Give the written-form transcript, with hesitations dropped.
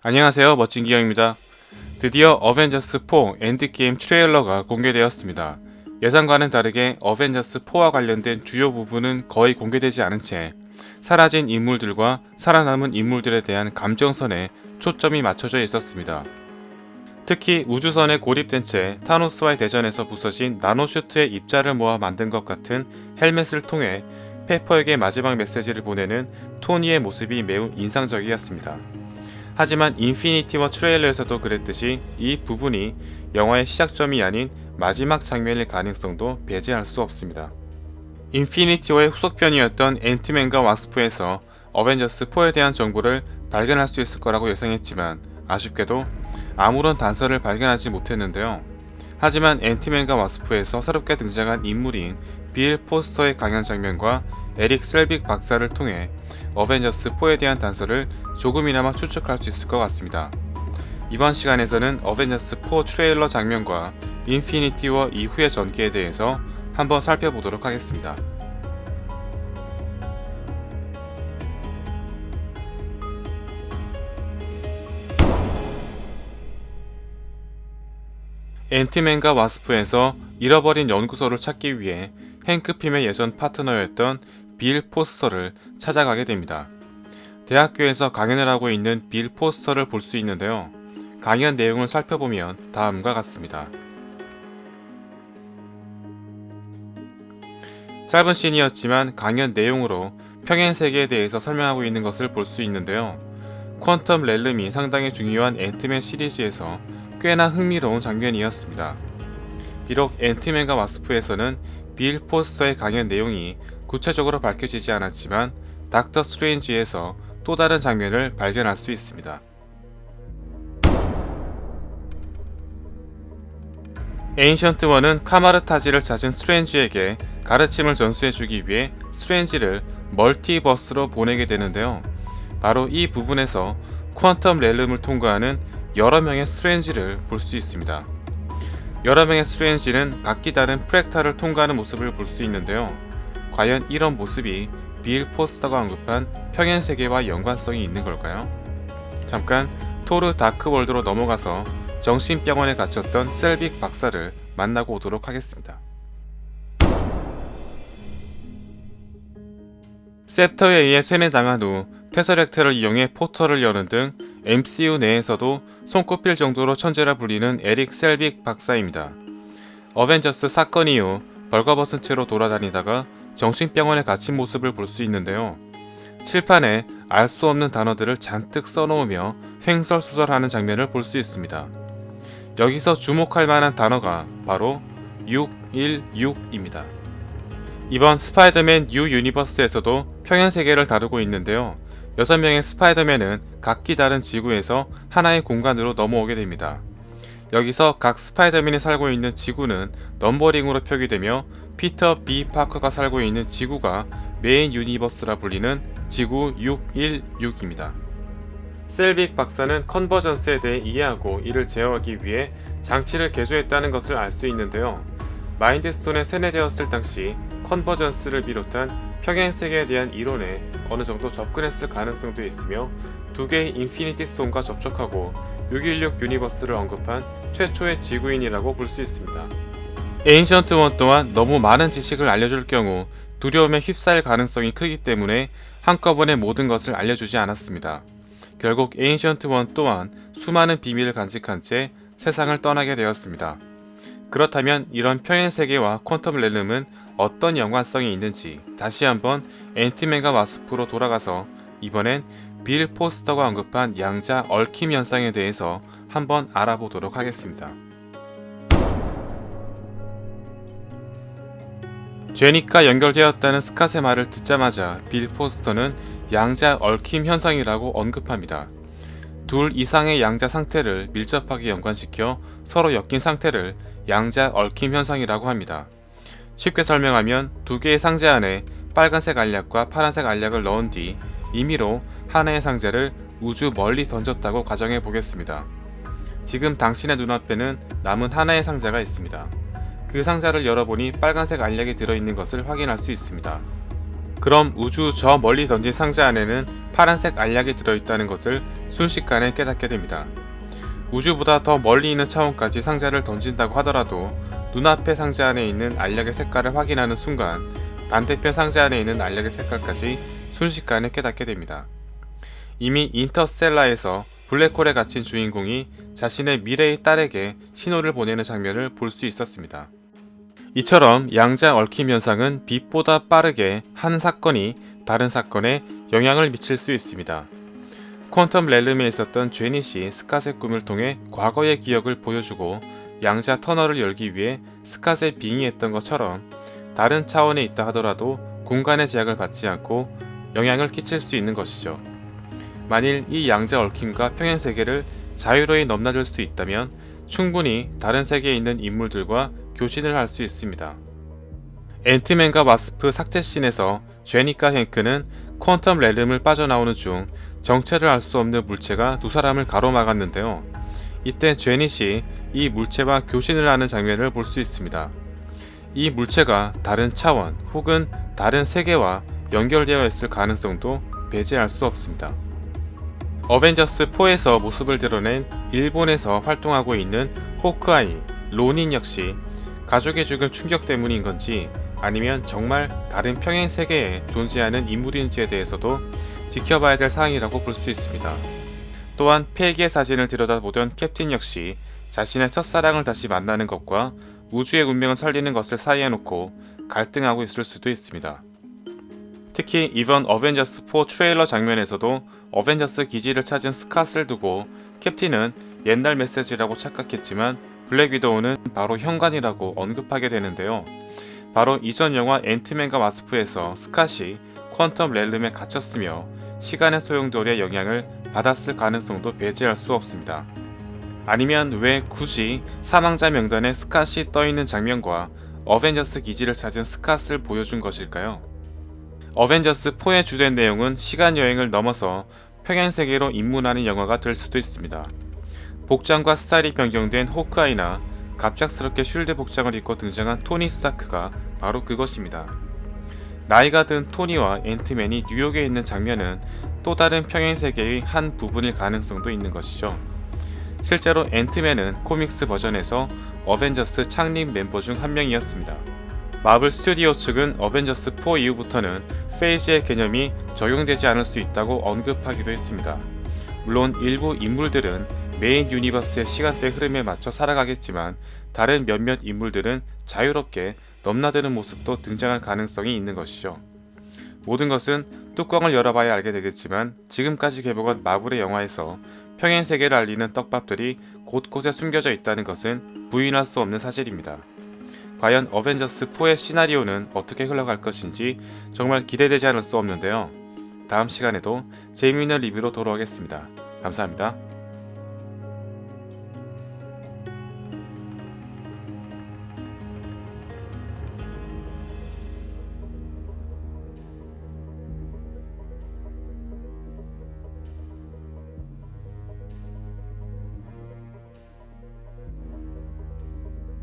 안녕하세요, 멋진 기영입니다. 드디어 어벤져스4 엔드게임 트레일러가 공개되었습니다. 예상과는 다르게 어벤져스4와 관련된 주요 부분은 거의 공개되지 않은 채 사라진 인물들과 살아남은 인물들에 대한 감정선에 초점이 맞춰져 있었습니다. 특히 우주선에 고립된 채 타노스와의 대전에서 부서진 나노슈트의 입자를 모아 만든 것 같은 헬멧을 통해 페퍼에게 마지막 메시지를 보내는 토니의 모습이 매우 인상적이었습니다. 하지만 인피니티 워 트레일러에서도 그랬듯이 이 부분이 영화의 시작점이 아닌 마지막 장면일 가능성도 배제할 수 없습니다. 인피니티 워의 후속편이었던 앤트맨과 와스프에서 어벤져스4에 대한 정보를 발견할 수 있을 거라고 예상했지만 아쉽게도 아무런 단서를 발견하지 못했는데요. 하지만 앤트맨과 와스프에서 새롭게 등장한 인물인 빌 포스터의 강연 장면과 에릭 셀빅 박사를 통해 어벤져스4에 대한 단서를 조금이나마 추측할 수 있을 것 같습니다. 이번 시간에서는 어벤져스4 트레일러 장면과 인피니티 워 이후의 전개에 대해서 한번 살펴보도록 하겠습니다. 앤트맨과 와스프에서 잃어버린 연구소를 찾기 위해 행크 핌의 예전 파트너였던 빌 포스터를 찾아가게 됩니다. 대학교에서 강연을 하고 있는 빌 포스터를 볼 수 있는데요. 강연 내용을 살펴보면 다음과 같습니다. 짧은 씬이었지만 강연 내용으로 평행 세계에 대해서 설명하고 있는 것을 볼 수 있는데요. 퀀텀 렐름이 상당히 중요한 앤트맨 시리즈에서 꽤나 흥미로운 장면이었습니다. 비록 앤트맨과 와스프에서는 빌 포스터의 강연 내용이 구체적으로 밝혀지지 않았지만 닥터 스트레인지에서 또 다른 장면을 발견할 수 있습니다. 에인션트 원은 카마르타지를 찾은 스트레인지에게 가르침을 전수해주기 위해 스트레인지를 멀티버스로 보내게 되는데요. 바로 이 부분에서 퀀텀 렐름을 통과하는 여러 명의 스트레인지를 볼 수 있습니다. 여러 명의 스트레인지는 각기 다른 프랙탈을 통과하는 모습을 볼 수 있는데요. 과연 이런 모습이 빌 포스터가 언급한 평행세계와 연관성이 있는 걸까요? 잠깐 토르 다크월드로 넘어가서 정신병원에 갇혔던 셀빅 박사를 만나고 오도록 하겠습니다. 셉터에 의해 세뇌당한 후 테서렉트를 이용해 포털을 여는 등 MCU 내에서도 손꼽힐 정도로 천재라 불리는 에릭 셀빅 박사입니다. 어벤져스 사건 이후 벌거벗은 채로 돌아다니다가 정신병원에 갇힌 모습을 볼 수 있는데요. 칠판에 알 수 없는 단어들을 잔뜩 써놓으며 횡설수설하는 장면을 볼 수 있습니다. 여기서 주목할 만한 단어가 바로 616입니다. 이번 스파이더맨 뉴 유니버스에서도 평행세계를 다루고 있는데요. 6명의 스파이더맨은 각기 다른 지구에서 하나의 공간으로 넘어오게 됩니다. 여기서 각 스파이더맨이 살고 있는 지구는 넘버링으로 표기되며 피터 B 파커가 살고 있는 지구가 메인 유니버스라 불리는 지구 616입니다. 셀빅 박사는 컨버전스에 대해 이해하고 이를 제어하기 위해 장치를 개조했다는 것을 알 수 있는데요. 마인드스톤에 세뇌되었을 당시 컨버전스를 비롯한 평행세계에 대한 이론에 어느 정도 접근했을 가능성도 있으며 두 개의 인피니티 스톤과 접촉하고 616 유니버스를 언급한 최초의 지구인이라고 볼 수 있습니다. 에인션트 원 또한 너무 많은 지식을 알려줄 경우 두려움에 휩싸일 가능성이 크기 때문에 한꺼번에 모든 것을 알려주지 않았습니다. 결국 에인션트 원 또한 수많은 비밀을 간직한 채 세상을 떠나게 되었습니다. 그렇다면 이런 평행세계와 퀀텀 렐름은 어떤 연관성이 있는지 다시 한번 앤트맨과 와스프로 돌아가서 이번엔 빌 포스터가 언급한 양자 얽힘 현상에 대해서 한번 알아보도록 하겠습니다. 제닉과 연결되었다는 스캇의 말을 듣자마자 빌 포스터는 양자 얽힘 현상이라고 언급합니다. 둘 이상의 양자 상태를 밀접하게 연관시켜 서로 엮인 상태를 양자 얽힘 현상이라고 합니다. 쉽게 설명하면 두 개의 상자 안에 빨간색 알약과 파란색 알약을 넣은 뒤 임의로 하나의 상자를 우주 멀리 던졌다고 가정해 보겠습니다. 지금 당신의 눈앞에는 남은 하나의 상자가 있습니다. 그 상자를 열어보니 빨간색 알약이 들어있는 것을 확인할 수 있습니다. 그럼 우주 저 멀리 던진 상자 안에는 파란색 알약이 들어있다는 것을 순식간에 깨닫게 됩니다. 우주보다 더 멀리 있는 차원까지 상자를 던진다고 하더라도 눈앞의 상자 안에 있는 알약의 색깔을 확인하는 순간 반대편 상자 안에 있는 알약의 색깔까지 순식간에 깨닫게 됩니다. 이미 인터스텔라에서 블랙홀에 갇힌 주인공이 자신의 미래의 딸에게 신호를 보내는 장면을 볼 수 있었습니다. 이처럼 양자 얽힘 현상은 빛보다 빠르게 한 사건이 다른 사건에 영향을 미칠 수 있습니다. 퀀텀 렐름에 있었던 제닛이 스캇의 꿈을 통해 과거의 기억을 보여주고 양자 터널을 열기 위해 스캇에 빙의했던 것처럼 다른 차원에 있다 하더라도 공간의 제약을 받지 않고 영향을 끼칠 수 있는 것이죠. 만일 이 양자 얽힘과 평행 세계를 자유로이 넘나들 수 있다면 충분히 다른 세계에 있는 인물들과 교신을 할 수 있습니다. 앤트맨과 와스프 삭제씬에서 제니과 행크는 퀀텀 렐름을 빠져나오는 중 정체를 알 수 없는 물체가 두 사람을 가로막았는데요. 이때 제닛이 이 물체와 교신을 하는 장면을 볼 수 있습니다. 이 물체가 다른 차원 혹은 다른 세계와 연결되어 있을 가능성도 배제할 수 없습니다. 어벤져스4에서 모습을 드러낸 일본에서 활동하고 있는 호크아이, 로닌 역시 가족의 죽음 충격 때문인 건지 아니면 정말 다른 평행 세계에 존재하는 인물인지에 대해서도 지켜봐야 될 사항이라고 볼 수 있습니다. 또한 폐기의 사진을 들여다보던 캡틴 역시 자신의 첫사랑을 다시 만나는 것과 우주의 운명을 살리는 것을 사이에 놓고 갈등하고 있을 수도 있습니다. 특히 이번 어벤져스4 트레일러 장면에서도 어벤져스 기지를 찾은 스캇을 두고 캡틴은 옛날 메시지라고 착각했지만 블랙 위도우는 바로 현관이라고 언급하게 되는데요. 바로 이전 영화 앤트맨과 와스프에서 스캇이 퀀텀 렐름에 갇혔으며 시간의 소용돌이의 영향을 받았을 가능성도 배제할 수 없습니다. 아니면 왜 굳이 사망자 명단에 스캇이 떠있는 장면과 어벤져스 기지를 찾은 스캇을 보여준 것일까요? 어벤져스4의 주된 내용은 시간여행을 넘어서 평행세계로 입문하는 영화가 될 수도 있습니다. 복장과 스타일이 변경된 호크아이나 갑작스럽게 쉴드 복장을 입고 등장한 토니 스타크가 바로 그것입니다. 나이가 든 토니와 앤트맨이 뉴욕에 있는 장면은 또 다른 평행세계의 한 부분일 가능성도 있는 것이죠. 실제로 앤트맨은 코믹스 버전에서 어벤져스 창립 멤버 중 한 명이었습니다. 마블 스튜디오 측은 어벤져스4 이후부터는 페이지의 개념이 적용되지 않을 수 있다고 언급하기도 했습니다. 물론 일부 인물들은 메인 유니버스의 시간대 흐름에 맞춰 살아가겠지만 다른 몇몇 인물들은 자유롭게 넘나드는 모습도 등장할 가능성이 있는 것이죠. 모든 것은 뚜껑을 열어봐야 알게 되겠지만 지금까지 개봉한 마블의 영화에서 평행세계를 알리는 떡밥들이 곳곳에 숨겨져 있다는 것은 부인할 수 없는 사실입니다. 과연 어벤져스4의 시나리오는 어떻게 흘러갈 것인지 정말 기대되지 않을 수 없는데요. 다음 시간에도 재미있는 리뷰로 돌아오겠습니다. 감사합니다.